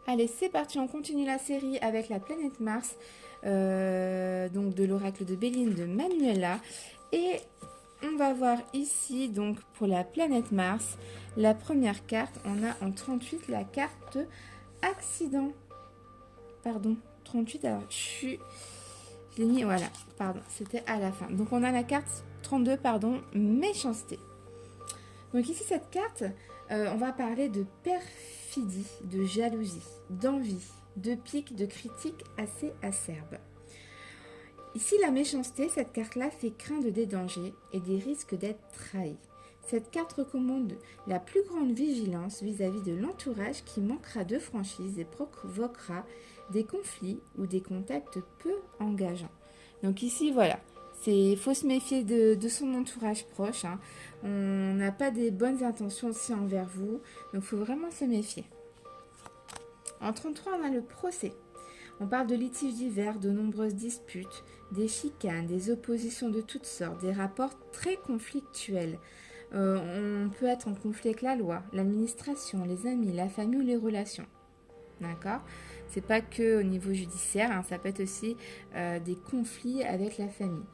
Allez, c'est parti, on continue la série avec la planète Mars, donc de l'oracle de Béline de Manuela. Et on va voir ici, donc pour la planète Mars, la première carte, on a en 38 la carte accident. Pardon, 38, alors je l'ai mis, voilà, pardon, c'était à la fin. Donc on a la carte 32, pardon, méchanceté. Donc ici, cette carte, on va parler de perfidie, de jalousie, d'envie, de pique, de critique assez acerbe. Ici, la méchanceté, cette carte-là fait craindre des dangers et des risques d'être trahi. Cette carte recommande la plus grande vigilance vis-à-vis de l'entourage qui manquera de franchise et provoquera des conflits ou des contacts peu engageants. Donc ici, voilà, il faut se méfier de son entourage proche. Hein. On n'a pas des bonnes intentions aussi envers vous, donc il faut vraiment se méfier. En 33, on a le procès. On parle de litiges divers, de nombreuses disputes, des chicanes, des oppositions de toutes sortes, des rapports très conflictuels. On peut être en conflit avec la loi, l'administration, les amis, la famille ou les relations. D'accord ? C'est pas que au niveau judiciaire, hein, ça peut être aussi des conflits avec la famille.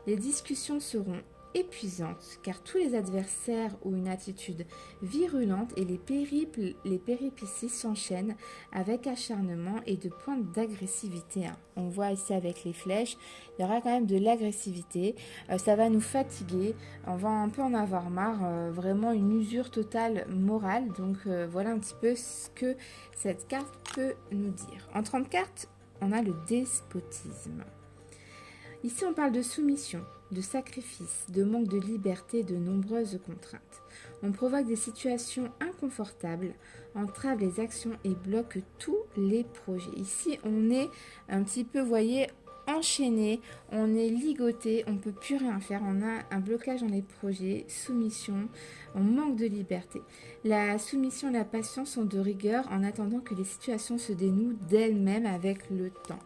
Les discussions seront épuisantes car tous les adversaires ont une attitude virulente et les péripéties s'enchaînent avec acharnement et de pointes d'agressivité. Hein. On voit ici avec les flèches, il y aura quand même de l'agressivité, ça va nous fatiguer, on va un peu en avoir marre, vraiment une usure totale morale. Donc voilà un petit peu ce que cette carte peut nous dire. En 30 cartes, on a le despotisme. Ici, on parle de soumission, de sacrifice, de manque de liberté, de nombreuses contraintes. On provoque des situations inconfortables, entrave les actions et bloque tous les projets. Ici, on est un petit peu, vous voyez, enchaîné, on est ligoté, on ne peut plus rien faire, on a un blocage dans les projets, soumission, on manque de liberté. La soumission et la patience sont de rigueur en attendant que les situations se dénouent d'elles-mêmes avec le temps.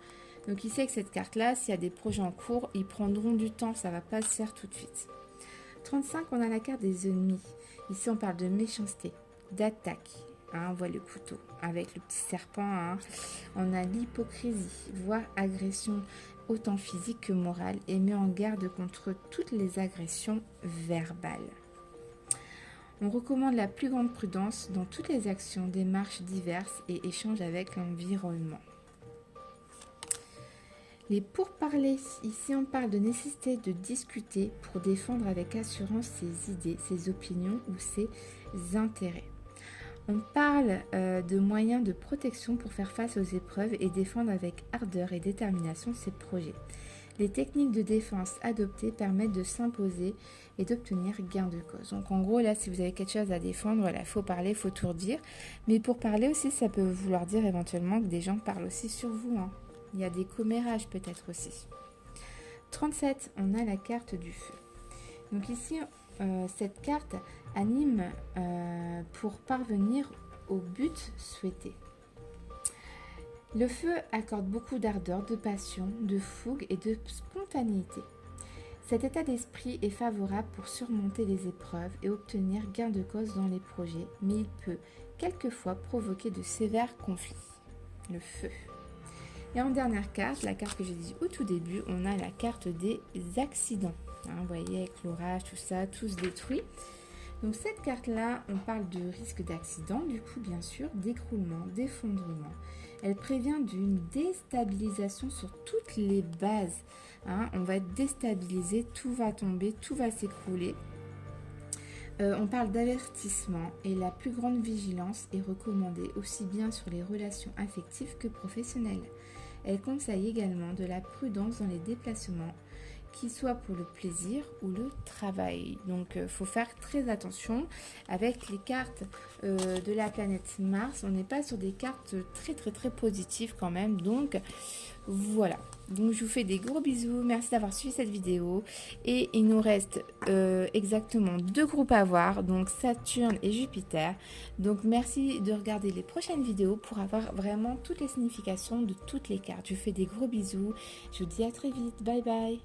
Donc ici avec cette carte-là, s'il y a des projets en cours, ils prendront du temps, ça ne va pas se faire tout de suite. 35, on a la carte des ennemis. Ici, on parle de méchanceté, d'attaque. Hein, on voit le couteau avec le petit serpent. Hein. On a l'hypocrisie, voire agression autant physique que morale et met en garde contre toutes les agressions verbales. On recommande la plus grande prudence dans toutes les actions, démarches diverses et échanges avec l'environnement. Les pourparlers, ici on parle de nécessité de discuter pour défendre avec assurance ses idées, ses opinions ou ses intérêts. On parle de moyens de protection pour faire face aux épreuves et défendre avec ardeur et détermination ses projets. Les techniques de défense adoptées permettent de s'imposer et d'obtenir gain de cause. Donc en gros là, si vous avez quelque chose à défendre, voilà, faut parler, faut tout redire. Mais pour parler aussi, ça peut vouloir dire éventuellement que des gens parlent aussi sur vous. Hein. Il y a des commérages peut-être aussi. 37, on a la carte du feu. Donc ici, cette carte anime pour parvenir au but souhaité. Le feu accorde beaucoup d'ardeur, de passion, de fougue et de spontanéité. Cet état d'esprit est favorable pour surmonter les épreuves et obtenir gain de cause dans les projets, mais il peut quelquefois provoquer de sévères conflits. Le feu. Et en dernière carte, la carte que j'ai dit au tout début, on a la carte des accidents. Hein, vous voyez, avec l'orage, tout ça, tout se détruit. Donc cette carte-là, on parle de risque d'accident, du coup, bien sûr, d'écroulement, d'effondrement. Elle prévient d'une déstabilisation sur toutes les bases. Hein, on va être déstabilisé, tout va tomber, tout va s'écrouler. On parle d'avertissement et la plus grande vigilance est recommandée aussi bien sur les relations affectives que professionnelles. Elle conseille également de la prudence dans les déplacements, qu'ils soient pour le plaisir ou le travail. Donc faut faire très attention avec les cartes de la planète Mars. On n'est pas sur des cartes très positives quand même. Donc voilà. Donc je vous fais des gros bisous. Merci d'avoir suivi cette vidéo. Et il nous reste exactement 2 groupes à voir. Donc Saturne et Jupiter. Donc merci de regarder les prochaines vidéos pour avoir vraiment toutes les significations de toutes les cartes. Je vous fais des gros bisous. Je vous dis à très vite. Bye bye.